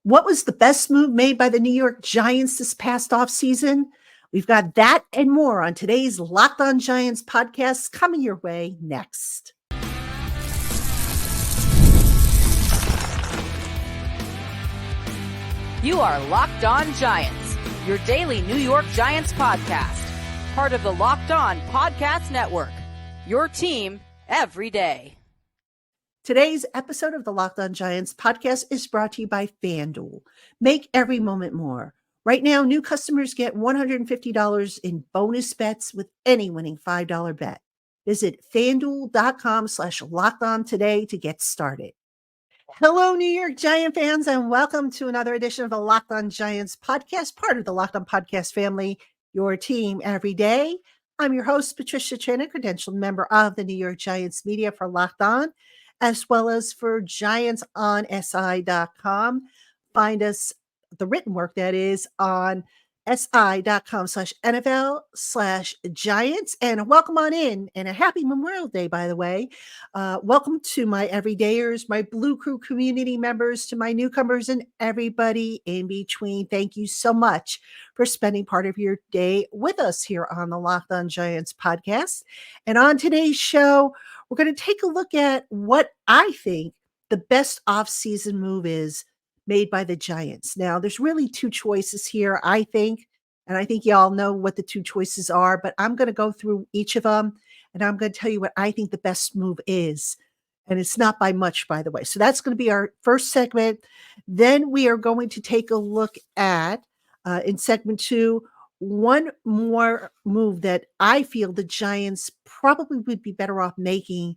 What was the best move made by the New York Giants this past offseason? We've got that and more on today's Locked On Giants podcast coming your way next. You are Locked On Giants, your daily New York Giants podcast, part of the Locked On Podcast Network, your team every day. Today's episode of the Locked On Giants podcast is brought to you by FanDuel. Make every moment more. Right now, new customers get $150 in bonus bets with any winning $5 bet. Visit FanDuel.com/LockedOn today to get started. Hello, New York Giant fans, and welcome to another edition of the Locked On Giants podcast, part of the Locked On Podcast family, your team every day. I'm your host, Patricia Chan, a credentialed member of the New York Giants media for Locked On, as well as for GiantsOnSI.com. Find us, the written work that is, on si.com/NFL/Giants. And welcome on in, and a happy Memorial Day, by the way. Welcome to my everydayers, my Blue Crew community members, to my newcomers, and everybody in between. Thank you so much for spending part of your day with us here on the Locked On Giants podcast. And on today's show, we're going to take a look at what I think the best offseason move is made by the Giants. Now, there's really two choices here, I think, and I think y'all know what the two choices are, but I'm going to go through each of them, and I'm going to tell you what I think the best move is. And it's not by much, by the way. So that's going to be our first segment. Then we are going to take a look at, in segment 2, one more move that I feel the Giants probably would be better off making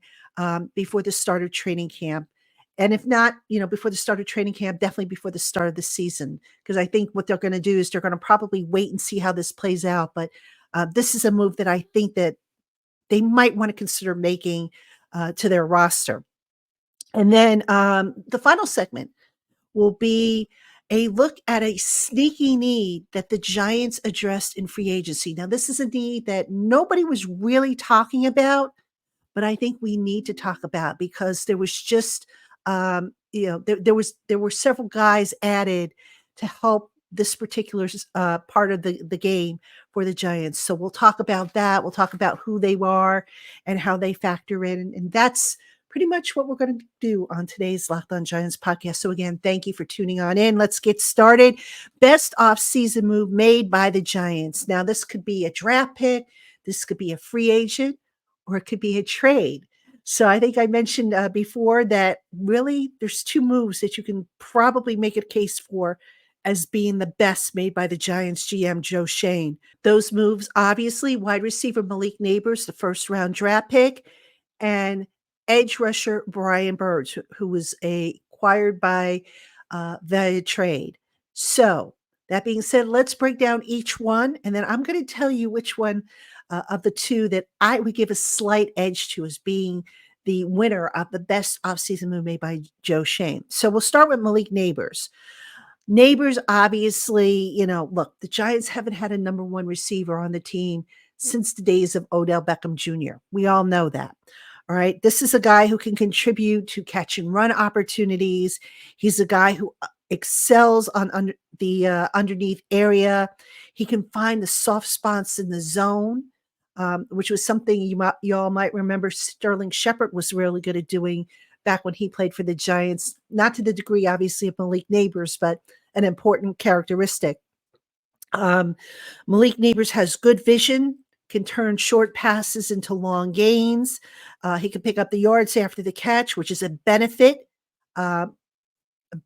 before the start of training camp. And if not, before the start of training camp, definitely before the start of the season, because I think what they're going to do is they're going to probably wait and see how this plays out. But this is a move that I think that they might want to consider making to their roster. And then the final segment will be a look at a sneaky need that the Giants addressed in free agency. Now, this is a need that nobody was really talking about, but I think we need to talk about because there was just there were several guys added to help this particular part of the game for the Giants. So we'll talk about that. We'll talk about who they are and how they factor in. And that's pretty much what we're going to do on today's Locked On Giants podcast. So again, thank you for tuning on in. Let's get started. Best offseason move made by the Giants. Now, this could be a draft pick. This could be a free agent, or it could be a trade. So I think I mentioned before that really there's two moves that you can probably make a case for as being the best made by the Giants GM, Joe Schoen. Those moves, obviously, wide receiver Malik Nabers, the first-round draft pick, and edge rusher Brian Burns, who was acquired by via trade. So that being said, let's break down each one, and then I'm going to tell you which one of the two that I would give a slight edge to as being the winner of the best offseason move made by Joe Schoen. So we'll start with Malik Nabers. Nabers, obviously, look, the Giants haven't had a number one receiver on the team since the days of Odell Beckham Jr. We all know that. All right. This is a guy who can contribute to catch and run opportunities. He's a guy who excels on the underneath area. He can find the soft spots in the zone, which was something you all might remember Sterling Shepard was really good at doing back when he played for the Giants, not to the degree, obviously, of Malik Nabers, but an important characteristic. Malik Nabers has good vision, can turn short passes into long gains. He can pick up the yards after the catch, which is a benefit, a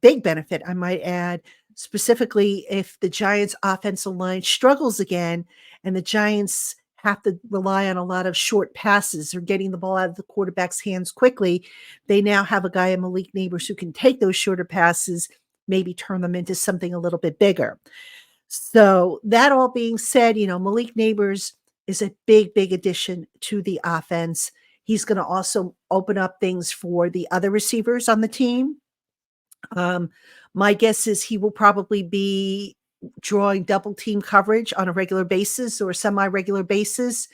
big benefit, I might add, specifically if the Giants' offensive line struggles again and the Giants have to rely on a lot of short passes or getting the ball out of the quarterback's hands quickly. They now have a guy in Malik Nabers who can take those shorter passes, maybe turn them into something a little bit bigger. So that all being said, Malik Nabers is a big, big addition to the offense. He's going to also open up things for the other receivers on the team. My guess is he will probably be drawing double team coverage on a regular basis or semi-regular basis,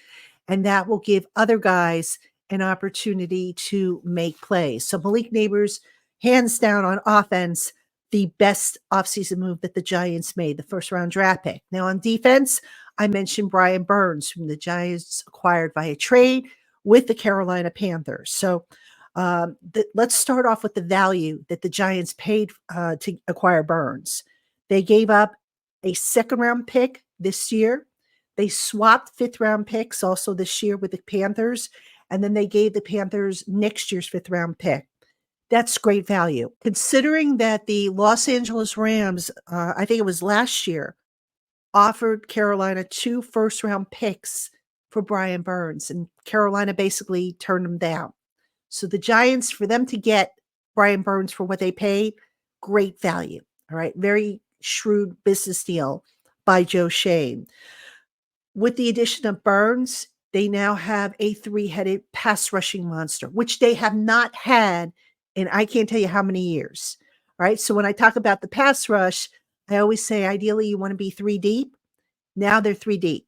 and that will give other guys an opportunity to make plays. So Malik Nabers, hands down on offense, the best offseason move that the Giants made, the first round draft pick. Now on defense, I mentioned Brian Burns, whom the Giants acquired via trade with the Carolina Panthers. So let's start off with the value that the Giants paid to acquire Burns. They gave up a second round pick this year. They swapped fifth round picks also this year with the Panthers. And then they gave the Panthers next year's fifth round pick. That's great value. Considering that the Los Angeles Rams, I think it was last year, offered Carolina 2 first-round picks for Brian Burns, and Carolina basically turned them down. So the Giants, for them to get Brian Burns for what they paid, great value. All right, very shrewd business deal by Joe Schoen. With the addition of Burns, they now have a 3-headed pass rushing monster, which they have not had in I can't tell you how many years. All right. So when I talk about the pass rush, I always say ideally you want to be 3 deep. Now they're 3 deep.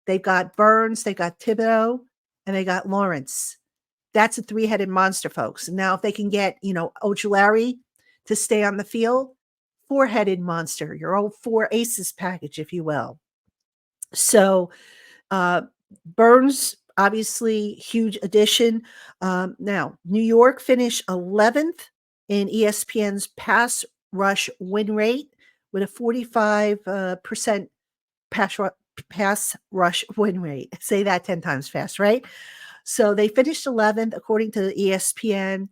They've got Burns, they got Thibodeau, and they got Lawrence. That's a 3-headed monster, folks. Now, if they can get, Ojulari to stay on the field, 4-headed monster, your old 4 aces package, if you will. So Burns, obviously, huge addition. Now, New York finished 11th in ESPN's pass rush win rate with a 45% pass rush win rate. Say that 10 times fast, right? So they finished 11th according to ESPN.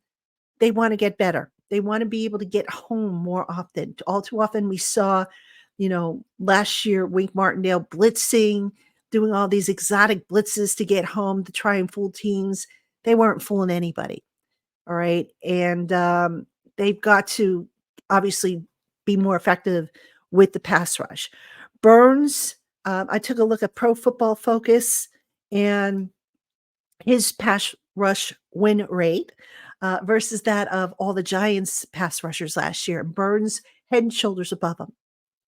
They want to get better. They want to be able to get home more often. All too often we saw, last year, Wink Martindale blitzing, doing all these exotic blitzes to get home to try and fool teams. They weren't fooling anybody. All right. And they've got to obviously be more effective with the pass rush. Burns, I took a look at Pro Football Focus and his pass rush win rate versus that of all the Giants pass rushers last year. Burns head and shoulders above him.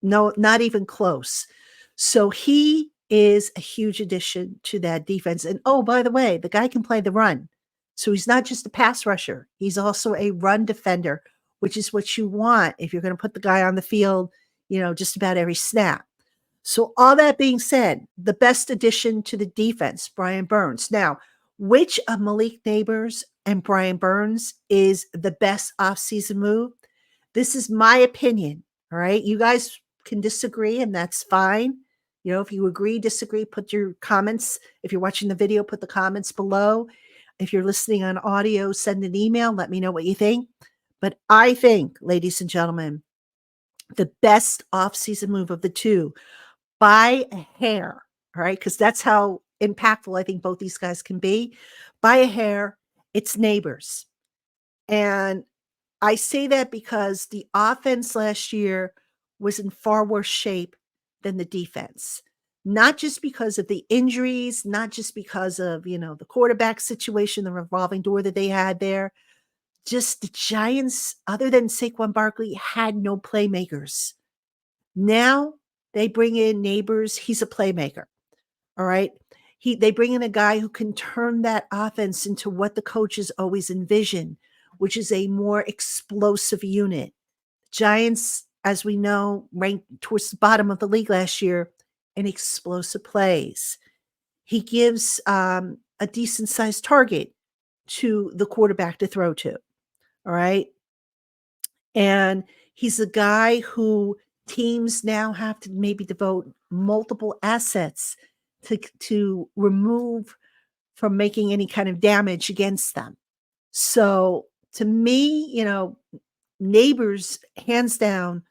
No, not even close. So he is a huge addition to that defense. And oh, by the way, the guy can play the run. So he's not just a pass rusher. He's also a run defender, which is what you want if you're going to put the guy on the field, just about every snap. So all that being said, the best addition to the defense, Brian Burns. Now, which of Malik Nabers and Brian Burns is the best offseason move? This is my opinion. All right. You guys can disagree, and that's fine. If you agree, disagree, put your comments. If you're watching the video, put the comments below. If you're listening on audio, send an email. Let me know what you think. But I think, ladies and gentlemen, the best offseason move of the two by a hair, all right, because that's how impactful I think both these guys can be. By a hair, it's Nabers. And I say that because the offense last year was in far worse shape than the defense. Not just because of the injuries, not just because of, the quarterback situation, the revolving door that they had there. Just the Giants, other than Saquon Barkley, had no playmakers. Now they bring in Nabers. He's a playmaker. All right. They bring in a guy who can turn that offense into what the coaches always envision, which is a more explosive unit. Giants, as we know, ranked towards the bottom of the league last year in explosive plays. He gives a decent sized target to the quarterback to throw to. All right. And he's a guy who teams now have to maybe devote multiple assets to remove from making any kind of damage against them. So to me, Nabers hands down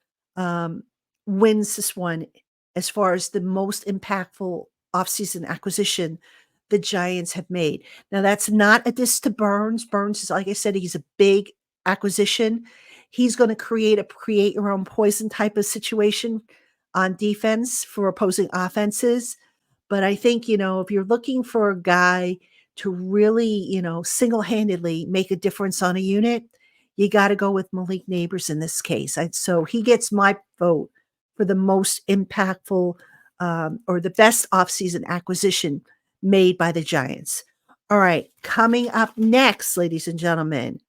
wins this one as far as the most impactful offseason acquisition the Giants have made. Now, that's not a diss to Burns. Burns is, like I said, he's a big acquisition. He's going to create your own poison type of situation on defense for opposing offenses. But I think, if you're looking for a guy to really, single-handedly make a difference on a unit, you got to go with Malik Nabers in this case. So he gets my vote for the most impactful or the best offseason acquisition made by the Giants. All right, coming up next, ladies and gentlemen,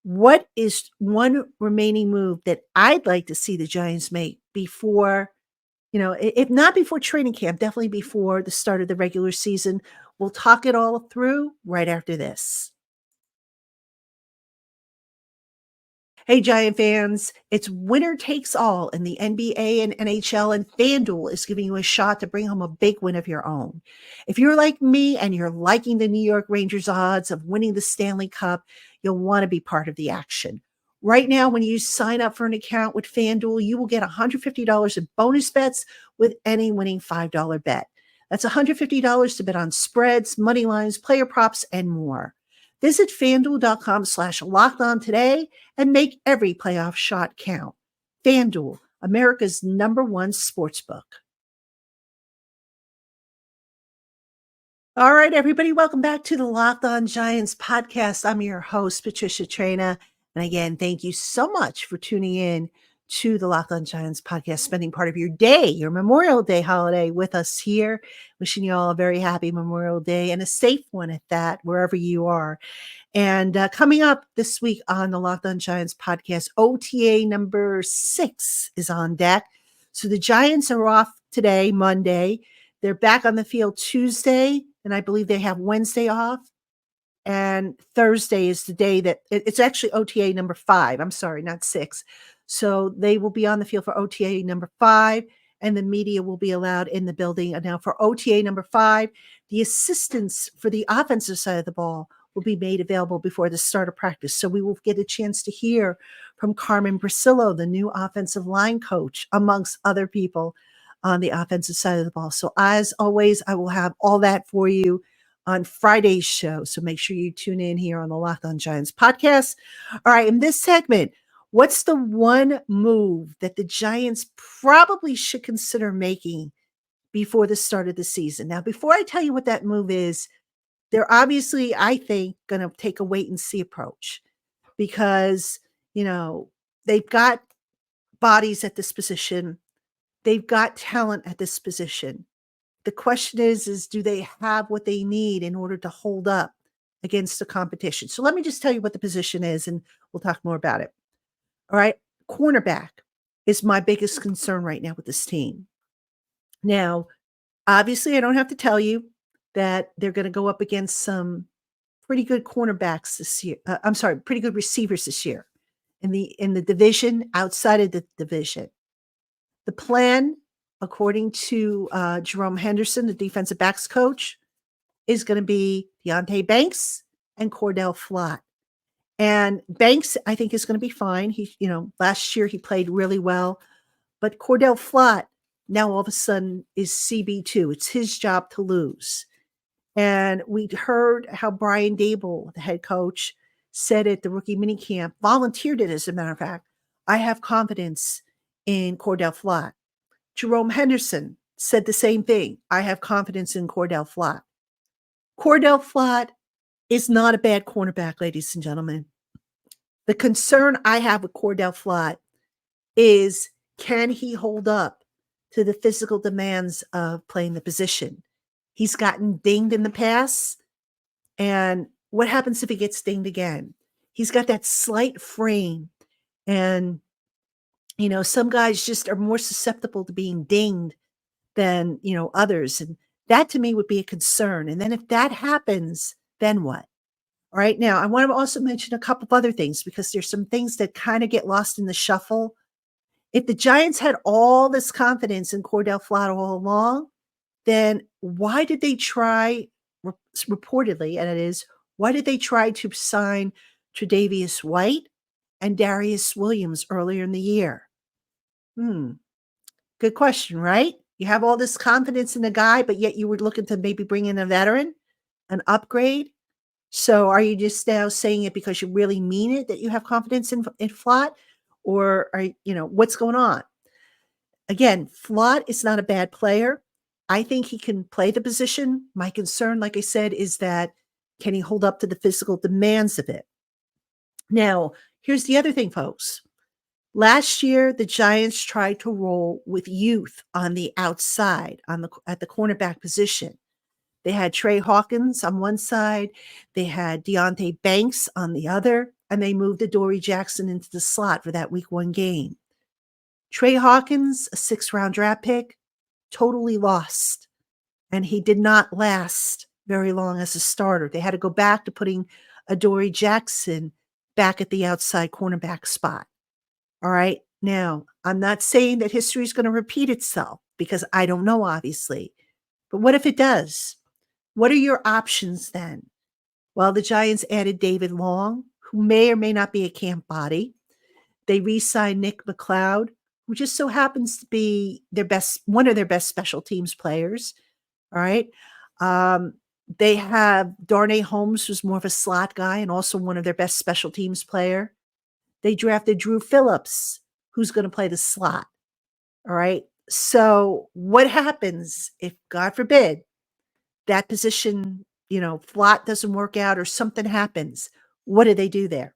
What is one remaining move that I'd like to see the Giants make before, if not before training camp, definitely before the start of the regular season? We'll talk it all through right after this. Hey, Giant fans, it's winner takes all in the NBA and NHL, and FanDuel is giving you a shot to bring home a big win of your own. If you're like me and you're liking the New York Rangers' odds of winning the Stanley Cup, you'll want to be part of the action. Right now, when you sign up for an account with FanDuel, you will get $150 in bonus bets with any winning $5 bet. That's $150 to bet on spreads, money lines, player props, and more. Visit fanduel.com/lockedon today and make every playoff shot count. FanDuel, America's #1 sportsbook. All right, everybody, welcome back to the Locked On Giants podcast. I'm your host, Patricia Traina. And again, thank you so much for tuning in to the Locked On Giants podcast, spending part of your day, your Memorial Day holiday with us here. Wishing you all a very happy Memorial Day and a safe one at that, wherever you are. And coming up this week on the Locked On Giants podcast, OTA number 6 is on deck. So the Giants are off today, Monday. They're back on the field Tuesday, and I believe they have Wednesday off. And Thursday is the day that it's actually OTA number 5. I'm sorry, not 6. So they will be on the field for OTA number 5, and the media will be allowed in the building. And now for OTA number 5, the assistants for the offensive side of the ball will be made available before the start of practice. So we will get a chance to hear from Carmen Brasillo, the new offensive line coach, amongst other people on the offensive side of the ball. So as always, I will have all that for you on Friday's show. So make sure you tune in here on the Locked On Giants podcast. All right, in this segment, what's the one move that the Giants probably should consider making before the start of the season? Now, before I tell you what that move is, they're obviously, I think, going to take a wait and see approach because, they've got bodies at this position. They've got talent at this position. The question is do they have what they need in order to hold up against the competition? So let me just tell you what the position is, and we'll talk more about it. All right. Cornerback is my biggest concern right now with this team. Now, obviously, I don't have to tell you that they're going to go up against some pretty good cornerbacks this year. Pretty good receivers this year in the division, outside of the division. The plan, according to Jerome Henderson, the defensive backs coach, is going to be Deonte Banks and Cordell Flott. And Banks, I think, is going to be fine. Last year he played really well. But Cordell Flott now all of a sudden is CB2. It's his job to lose. And we heard how Brian Dable, the head coach, said at the rookie minicamp, volunteered it, as a matter of fact, I have confidence in Cordell Flott. Jerome Henderson said the same thing. I have confidence in Cordell Flott. Cordell Flott is not a bad cornerback, ladies and gentlemen. The concern I have with Cordell Flott is, can he hold up to the physical demands of playing the position? He's gotten dinged in the past. And what happens if he gets dinged again? He's got that slight frame. And, some guys just are more susceptible to being dinged than, others. And that to me would be a concern. And then if that happens, then what? All right. Now, I want to also mention a couple of other things because there's some things that kind of get lost in the shuffle. If the Giants had all this confidence in Cordell Flott all along, then why did they try, reportedly, and it is, why did they try to sign Tre'Davious White and Darius Williams earlier in the year? Good question, right? You have all this confidence in the guy, but yet you were looking to maybe bring in a veteran, an upgrade. So are you just now saying it because you really mean it that you have confidence in Flott? Or what's going on? Again, Flott is not a bad player. I think he can play the position. My concern, like I said, is that can he hold up to the physical demands of it? Now, here's the other thing, folks. Last year, the Giants tried to roll with youth on the outside at the cornerback position. They had Trey Hawkins on one side. They had Deonte Banks on the other. and they moved Adoree Jackson into the slot for that week 1 game. Trey Hawkins, a 6th-round draft pick, totally lost, and he did not last very long as a starter. They had to go back to putting Adoree Jackson back at the outside cornerback spot. All right. Now, I'm not saying that history is going to repeat itself because I don't know, obviously. But what if it does? What are your options then? Well, the Giants added David Long, who may or may not be a camp body. They re-signed Nick McLeod, who just so happens to be one of their best special teams players. All right. They have Darnay Holmes, who's more of a slot guy and also one of their best special teams player. They drafted Drew Phillips, who's going to play the slot. All right. So what happens if, God forbid, that position, slot doesn't work out or something happens? What do they do there?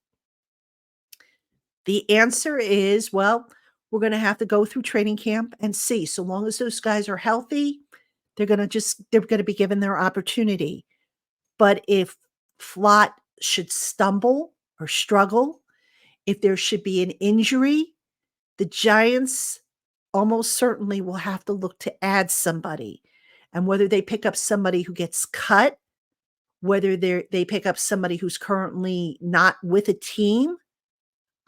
The answer is, well, we're going to have to go through training camp and see. So long as those guys are healthy, they're going to be given their opportunity. But if Flott should stumble or struggle, if there should be an injury, the Giants almost certainly will have to look to add somebody. And whether they pick up somebody who gets cut, whether they pick up somebody who's currently not with a team,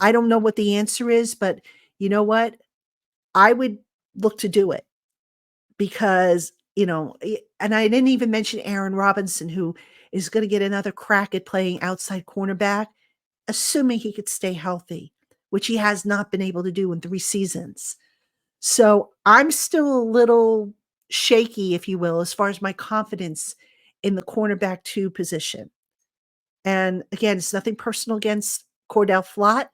I don't know what the answer is, but you know what? I would look to do it because, and I didn't even mention Aaron Robinson, who is going to get another crack at playing outside cornerback, assuming he could stay healthy, which he has not been able to do in 3 seasons. So I'm still a little shaky, if you will, as far as my confidence in the cornerback 2 position. And again, it's nothing personal against Cordell Flott,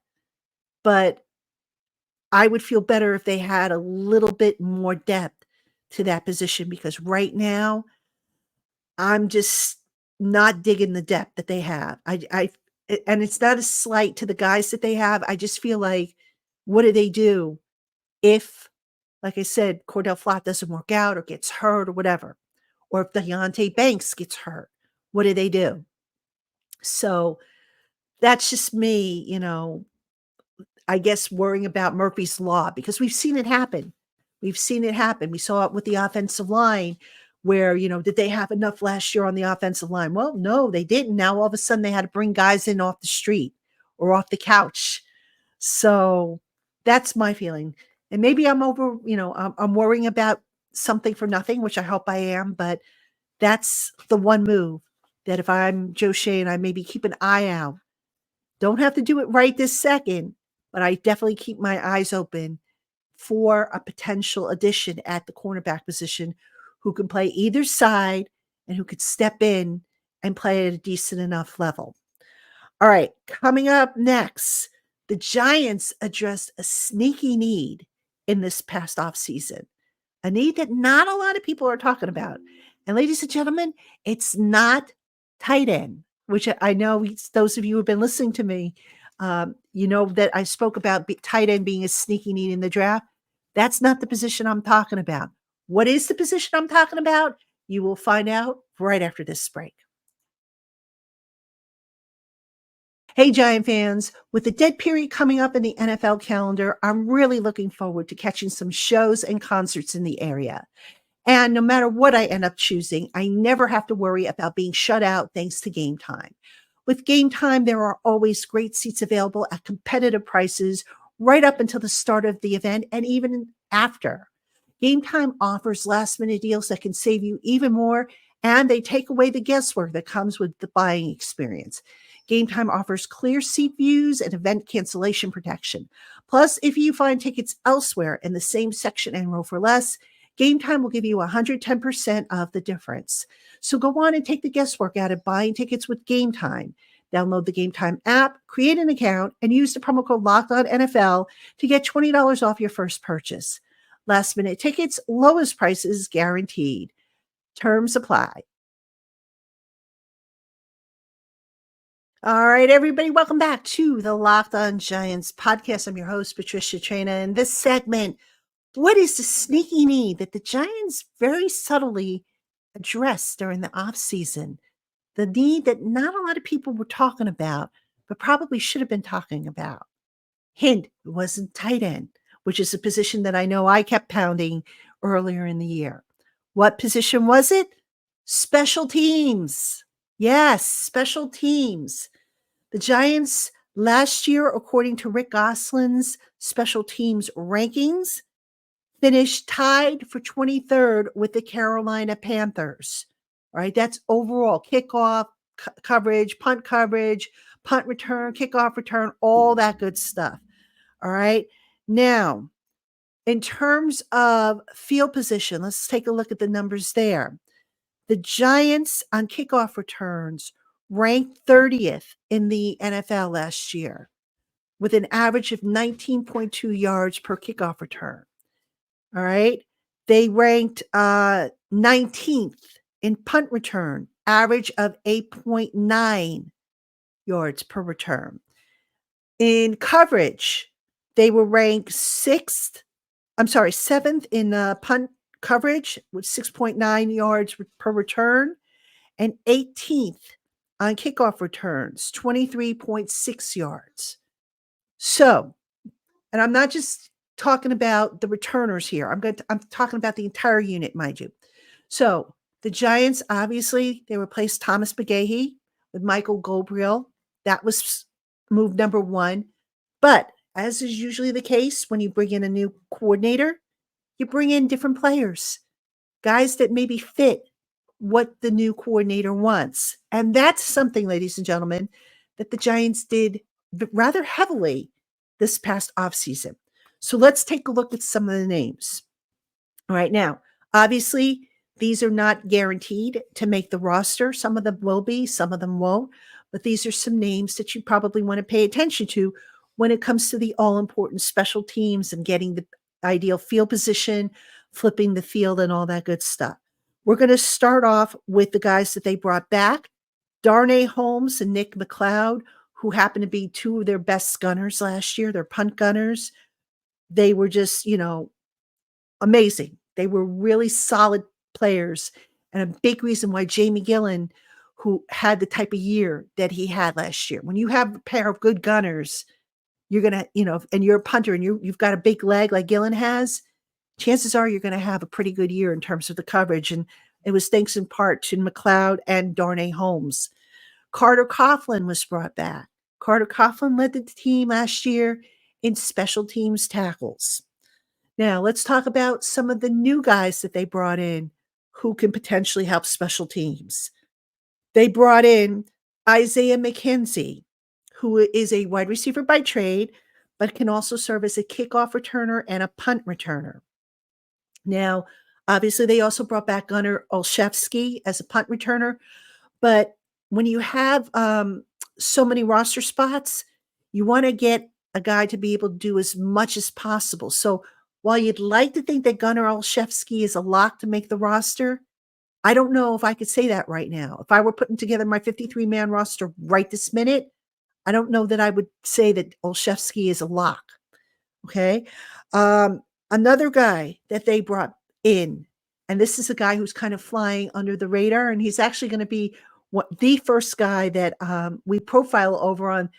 but I would feel better if they had a little bit more depth to that position because right now I'm just not digging the depth that they have. And it's not a slight to the guys that they have. I just feel like, what do they do if, like I said, Cordell Flott doesn't work out or gets hurt or whatever? Or if Deontay Banks gets hurt, what do they do? So that's just me, I guess worrying about Murphy's Law because we've seen it happen. We've seen it happen. We saw it with the offensive line where, did they have enough last year on the offensive line? Well, no, they didn't. Now all of a sudden they had to bring guys in off the street or off the couch. So that's my feeling. And maybe I'm I'm worrying about something for nothing, which I hope I am, but that's the one move that if I'm Joe Shea and I maybe keep an eye out. Don't have to do it right this second, but I definitely keep my eyes open for a potential addition at the cornerback position who can play either side and who could step in and play at a decent enough level. All right, coming up next, the Giants addressed a sneaky need in this past offseason, a need that not a lot of people are talking about. And ladies and gentlemen, it's not tight end, which I know those of you who have been listening to me, that I spoke about tight end being a sneaky need in the draft. That's not the position I'm talking about. What is the position I'm talking about? You will find out right after this break. Hey, Giant fans, with the dead period coming up in the NFL calendar, I'm really looking forward to catching some shows and concerts in the area. And no matter what I end up choosing, I never have to worry about being shut out thanks to GameTime. With GameTime, there are always great seats available at competitive prices right up until the start of the event and even after. GameTime offers last-minute deals that can save you even more, and they take away the guesswork that comes with the buying experience. GameTime offers clear seat views and event cancellation protection. Plus, if you find tickets elsewhere in the same section and row for less, GameTime will give you 110% of the difference. So go on and take the guesswork out of buying tickets with GameTime. Download the GameTime app, create an account, and use the promo code LOCKEDONNFL to get $20 off your first purchase. Last minute tickets, lowest prices guaranteed. Terms apply. All right, everybody, welcome back to the Locked On Giants podcast. I'm your host, Patricia Traina. In this segment, what is the sneaky need that the Giants very subtly addressed during the offseason? The need that not a lot of people were talking about, but probably should have been talking about. Hint, it wasn't tight end, which is a position that I know I kept pounding earlier in the year. What position was it? Special teams. Yes, special teams. The Giants last year, according to Rick Gosselin's special teams rankings, finished tied for 23rd with the Carolina Panthers. All right, that's overall kickoff coverage, punt return, kickoff return, all that good stuff. All right. Now, in terms of field position, let's take a look at the numbers there. The Giants on kickoff returns ranked 30th in the NFL last year with an average of 19.2 yards per kickoff return. All right. They ranked 19th in punt return, average of 8.9 yards per return. In coverage, they were ranked seventh in punt coverage with 6.9 yards per return and 18th on kickoff returns, 23.6 yards. So, and I'm not just talking about the returners here. I'm talking about the entire unit, mind you. So the Giants, obviously, they replaced Thomas McGahee with Michael Goldriel. That was move number one. But as is usually the case when you bring in a new coordinator, you bring in different players, guys that maybe fit what the new coordinator wants. And that's something, ladies and gentlemen, that the Giants did rather heavily this past offseason. So let's take a look at some of the names. All right, now, obviously, these are not guaranteed to make the roster. Some of them will be, some of them won't. But these are some names that you probably want to pay attention to when it comes to the all-important special teams and getting the ideal field position, flipping the field, and all that good stuff. We're going to start off with the guys that they brought back, Darnay Holmes and Nick McLeod, who happened to be two of their best gunners last year. They're punt gunners. They were just, amazing. They were really solid players and a big reason why Jamie Gillen, who had the type of year that he had last year. When you have a pair of good gunners, you're going to, and you're a punter and you've got a big leg like Gillen has, chances are you're going to have a pretty good year in terms of the coverage. And it was thanks in part to McLeod and Darnay Holmes. Carter Coughlin was brought back. Carter Coughlin led the team last year in special teams tackles. Now, let's talk about some of the new guys that they brought in who can potentially help special teams. They brought in Isaiah McKenzie, who is a wide receiver by trade, but can also serve as a kickoff returner and a punt returner. Now, obviously, they also brought back Gunnar Olszewski as a punt returner, but when you have so many roster spots, you want to get a guy to be able to do as much as possible. So while you'd like to think that Gunnar Olszewski is a lock to make the roster, I don't know if I could say that right now. If I were putting together my 53-man roster right this minute, I don't know that I would say that Olszewski is a lock. Okay. Another guy that they brought in, and this is a guy who's kind of flying under the radar, and he's actually going to be the first guy that we profile over on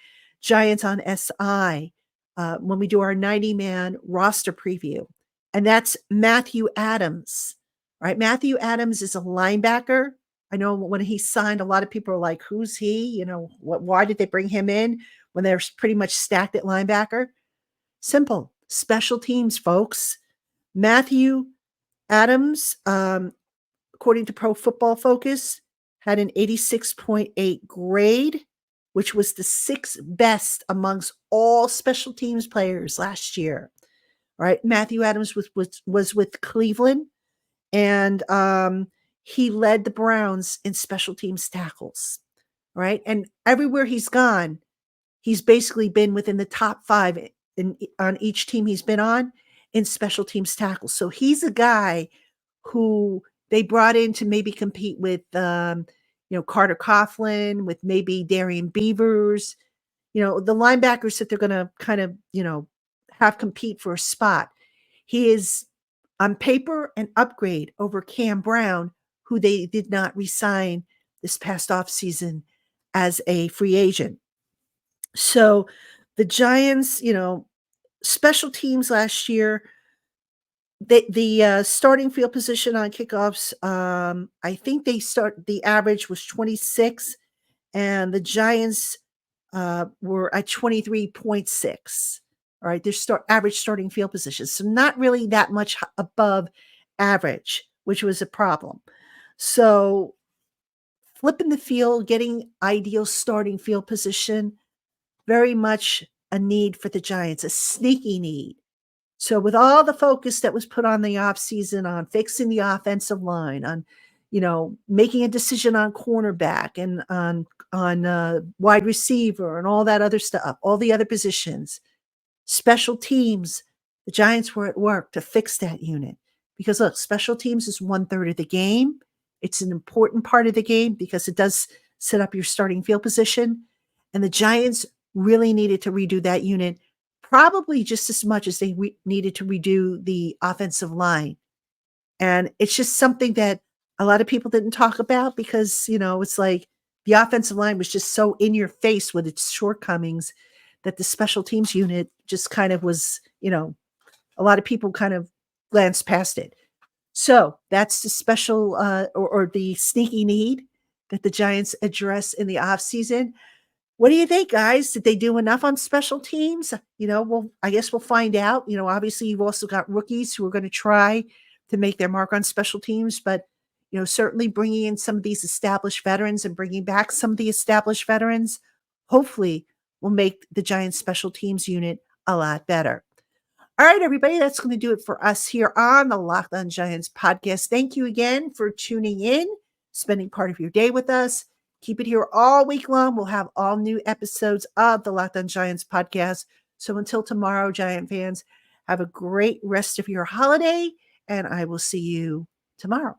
Giants on SI when we do our 90-man roster preview, and that's Matthew Adams. All right, Matthew Adams is a linebacker. I know when he signed, a lot of people are like, who's he? Why did they bring him in when they're pretty much stacked at linebacker? Simple. Special teams, folks. Matthew Adams, according to Pro Football Focus, had an 86.8 grade, which was the sixth best amongst all special teams players last year. All right. Matthew Adams was with Cleveland, and he led the Browns in special teams tackles. Right. And everywhere he's gone, he's basically been within the top 5 on each team he's been on in special teams tackles. So he's a guy who they brought in to maybe compete with, Carter Coughlin, with maybe Darian Beavers, the linebackers that they're going to kind of, have compete for a spot. He is on paper an upgrade over Cam Brown, who they did not re-sign this past offseason as a free agent. So the Giants, special teams last year, the starting field position on kickoffs, I think the average was 26, and the Giants were at 23.6. All right, their average starting field positions. So not really that much above average, which was a problem. So flipping the field, getting ideal starting field position, very much a need for the Giants, a sneaky need. So with all the focus that was put on the offseason on fixing the offensive line, on making a decision on cornerback and on wide receiver and all that other stuff, all the other positions, special teams, the Giants were at work to fix that unit. Because look, special teams is 1/3 of the game. It's an important part of the game because it does set up your starting field position. And the Giants really needed to redo that unit, probably just as much as they needed to redo the offensive line. And it's just something that a lot of people didn't talk about because, it's like the offensive line was just so in your face with its shortcomings that the special teams unit just kind of was, a lot of people kind of glanced past it. So that's the special or the sneaky need that the Giants address in the offseason. What do you think, guys? Did they do enough on special teams? Well, I guess we'll find out. Obviously, you've also got rookies who are going to try to make their mark on special teams, but certainly bringing in some of these established veterans and bringing back some of the established veterans, hopefully, will make the Giants special teams unit a lot better. All right, everybody, that's going to do it for us here on the Locked On Giants podcast. Thank you again for tuning in, spending part of your day with us. Keep it here all week long. We'll have all new episodes of the Locked On Giants podcast. So until tomorrow, Giant fans, have a great rest of your holiday, and I will see you tomorrow.